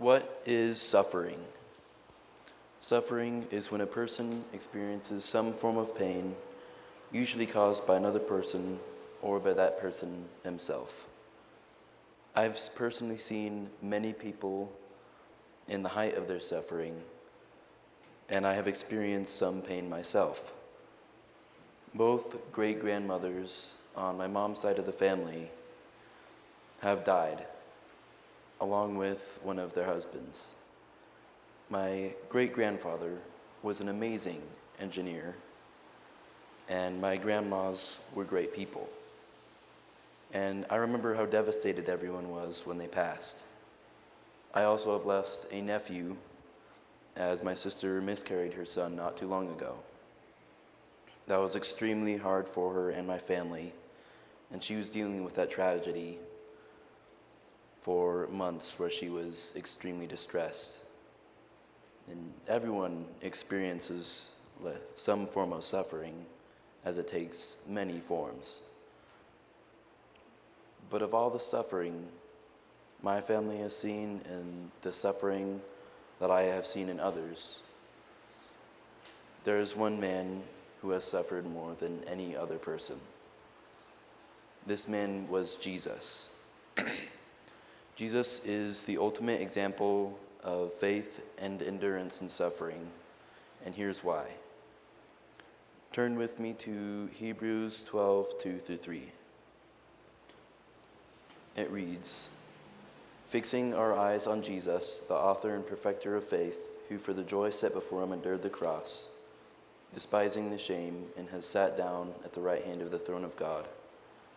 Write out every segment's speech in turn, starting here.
What is suffering? Suffering is when a person experiences some form of pain, usually caused by another person or by that person himself. I've personally seen many people in the height of their suffering, and I have experienced some pain myself. Both great-grandmothers on my mom's side of the family have died, along with one of their husbands. My great-grandfather was an amazing engineer, and my grandmas were great people. And I remember how devastated everyone was when they passed. I also have lost a nephew, as my sister miscarried her son not too long ago. That was extremely hard for her and my family, and she was dealing with that tragedy for months where she was extremely distressed. And everyone experiences some form of suffering, as it takes many forms. But of all the suffering my family has seen and the suffering that I have seen in others, there is one man who has suffered more than any other person. This man was Jesus. Jesus is the ultimate example of faith and endurance in suffering, and here's why. Turn with me to Hebrews 12, 2-3. It reads, "Fixing our eyes on Jesus, the author and perfecter of faith, who for the joy set before him endured the cross, despising the shame, and has sat down at the right hand of the throne of God.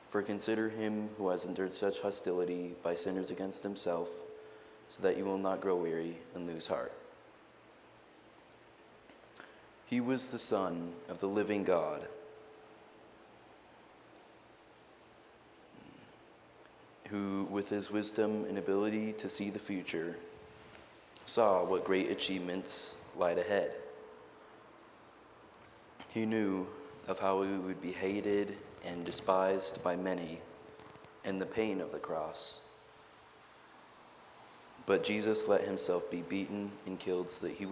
For consider him who has endured such hostility by sinners against himself, so that you will not grow weary and lose heart." He was the Son of the living God, who, with his wisdom and ability to see the future, saw what great achievements lied ahead. He knew of how he would be hated and despised by many, and the pain of the cross. But Jesus let himself be beaten and killed so that we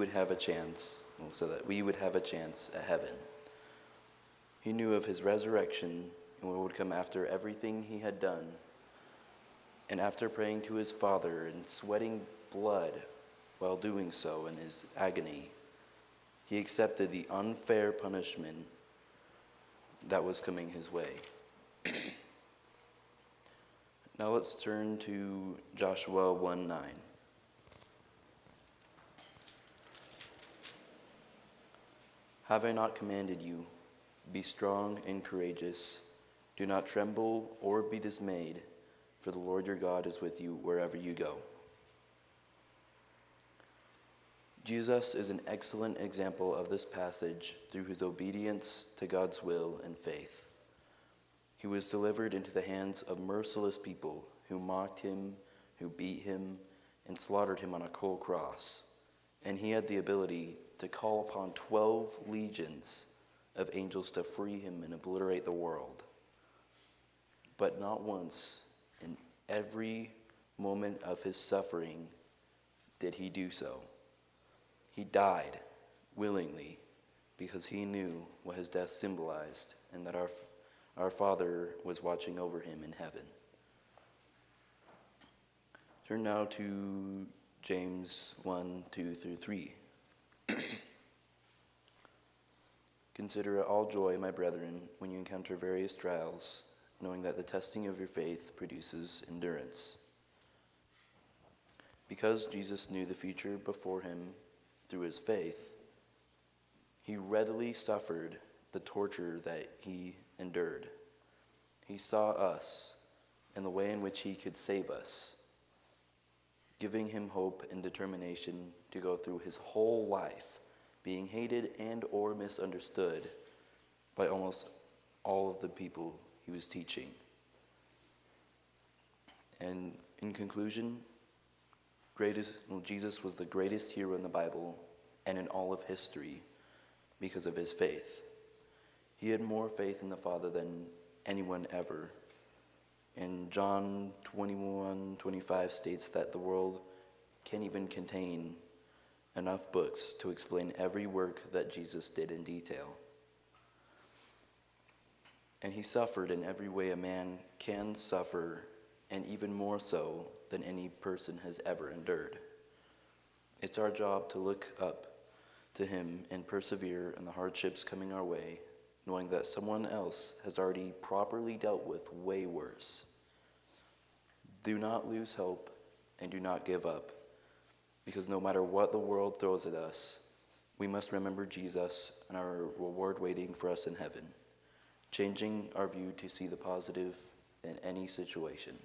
would have a chance at heaven. He knew of his resurrection and what would come after everything he had done. And after praying to his Father and sweating blood while doing so in his agony, he accepted the unfair punishment that was coming his way. Now let's turn to Joshua 1:9. "Have I not commanded you? Be strong and courageous. Do not tremble or be dismayed, for the Lord your God is with you wherever you go." Jesus is an excellent example of this passage through his obedience to God's will and faith. He was delivered into the hands of merciless people who mocked him, who beat him, and slaughtered him on a cold cross. And he had the ability to call upon 12 legions of angels to free him and obliterate the world. But not once in every moment of his suffering did he do so. He died willingly because he knew what his death symbolized and that our Father was watching over him in heaven. Turn now to James 1:2-3. "Consider it all joy, my brethren, when you encounter various trials, knowing that the testing of your faith produces endurance. Because Jesus knew the future before him through his faith, he readily suffered the torture that he endured. He saw us and the way in which he could save us, giving him hope and determination to go through his whole life, being hated and or misunderstood by almost all of the people he was teaching. And in conclusion, Jesus was the greatest hero in the Bible and in all of history because of his faith. He had more faith in the Father than anyone ever. And John 21:25 states that the world can't even contain enough books to explain every work that Jesus did in detail. And he suffered in every way a man can suffer, and even more so than any person has ever endured. It's our job to look up to him and persevere in the hardships coming our way, knowing that someone else has already properly dealt with way worse. Do not lose hope and do not give up, because no matter what the world throws at us, we must remember Jesus and our reward waiting for us in heaven, changing our view to see the positive in any situation.